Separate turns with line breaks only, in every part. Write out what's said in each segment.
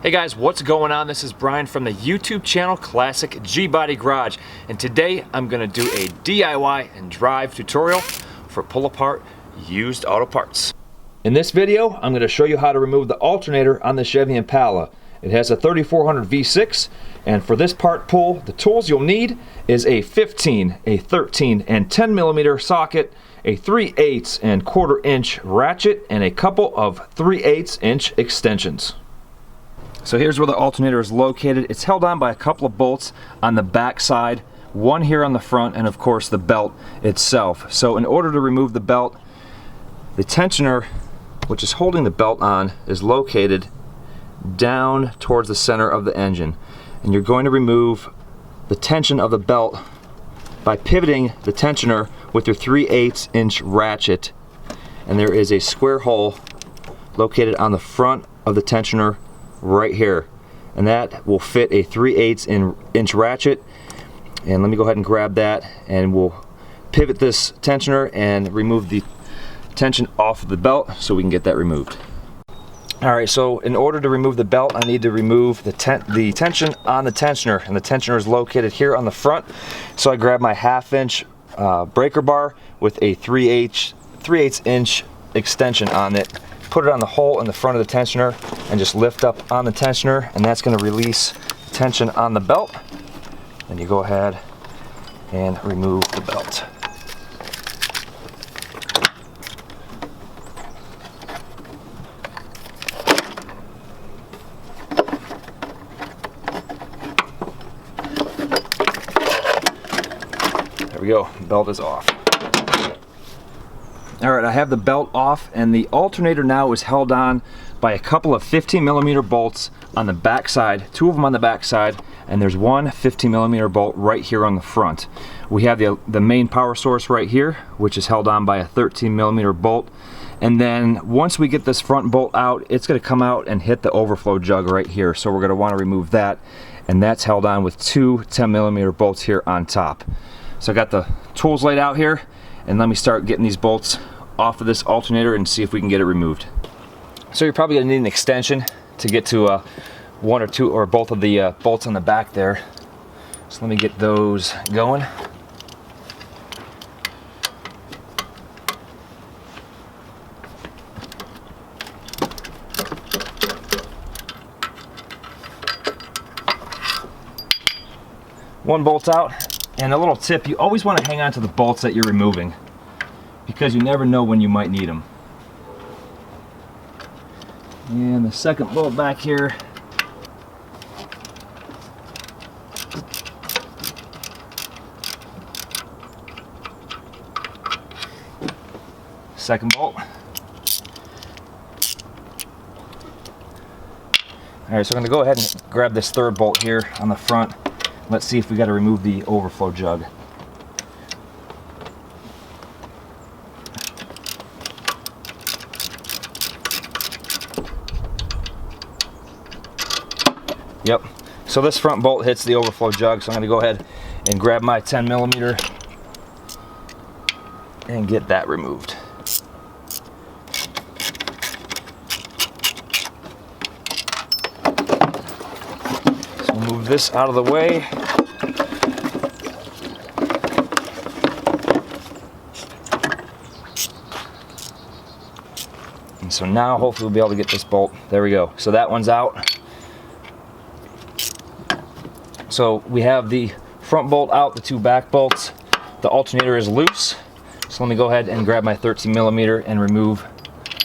Hey guys, what's going on? This is Brian from the YouTube channel Classic GBody Garage, and today I'm going to do a DIY and drive tutorial for pull apart used auto parts. In this video, I'm going to show you how to remove the alternator on the Chevy Impala. It has a 3400 V6, and for this part pull, the tools you'll need is a 15, a 13, and 10 millimeter socket, a 3/8 and 1/4 inch ratchet, and a couple of 3/8 inch extensions. So here's where the alternator is located. It's held on by a couple of bolts on the back side, one here on the front, and of course the belt itself. So in order to remove the belt, the tensioner, which is holding the belt on, is located down towards the center of the engine. And you're going to remove the tension of the belt by pivoting the tensioner with your 3/8 inch ratchet. And there is a square hole located on the front of the tensioner right here, and that will fit a 3/8 inch ratchet. And let me go ahead and grab that, and we'll pivot this tensioner and remove the tension off of the belt so we can get that removed. Alright, so in order to remove the belt, I need to remove the tension on the tensioner, and the tensioner is located here on the front. So I grab my 1/2 inch breaker bar with a 3/8 inch extension on it, put it on the hole in the front of the tensioner, and just lift up on the tensioner, and that's going to release tension on the belt. Then you go ahead and remove the belt. There we go, the belt is off. Alright, I have the belt off, and the alternator now is held on by a couple of 15 millimeter bolts on the back side, 2 of them on the back side, and there's one 15 millimeter bolt right here on the front. We have the main power source right here, which is held on by a 13 millimeter bolt, and then once we get this front bolt out, it's going to come out and hit the overflow jug right here, so we're going to want to remove that, and that's held on with 2 10 millimeter bolts here on top. So I got the tools laid out here, and let me start getting these bolts off of this alternator and see if we can get it removed. So you're probably going to need an extension to get to one or two or both of the bolts on the back there. So let me get those going. One bolt out. And a little tip, you always want to hang on to the bolts that you're removing, because you never know when you might need them. And the second bolt back here. Second bolt. Alright, so I'm going to go ahead and grab this third bolt here on the front. Let's see if we got to remove the overflow jug. Yep, so this front bolt hits the overflow jug, so I'm going to go ahead and grab my 10 millimeter and get that removed. So we'll move this out of the way. And so now hopefully we'll be able to get this bolt. There we go. So that one's out. So we have the front bolt out, the 2 back bolts. The alternator is loose. So let me go ahead and grab my 13 millimeter and remove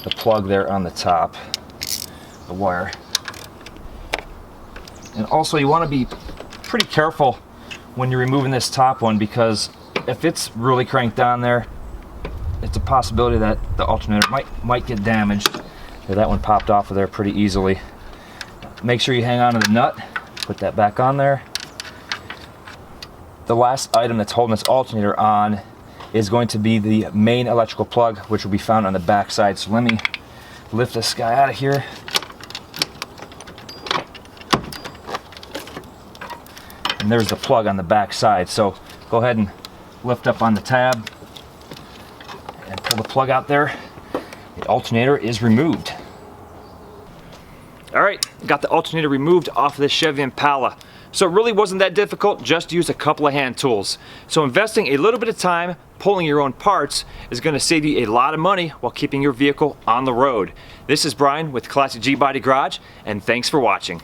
the plug there on the top, the wire. And also you want to be pretty careful when you're removing this top one, because if it's really cranked on there, it's a possibility that the alternator might get damaged. Yeah, that one popped off of there pretty easily. Make sure you hang on to the nut, put that back on there. The last item that's holding this alternator on is going to be the main electrical plug, which will be found on the back side. So let me lift this guy out of here. And there's the plug on the back side. So go ahead and lift up on the tab and pull the plug out there. The alternator is removed. All right, got the alternator removed off of the Chevy Impala. So it really wasn't that difficult, just use a couple of hand tools. So investing a little bit of time pulling your own parts is going to save you a lot of money while keeping your vehicle on the road. This is Brian with Classic GBody Garage, and thanks for watching.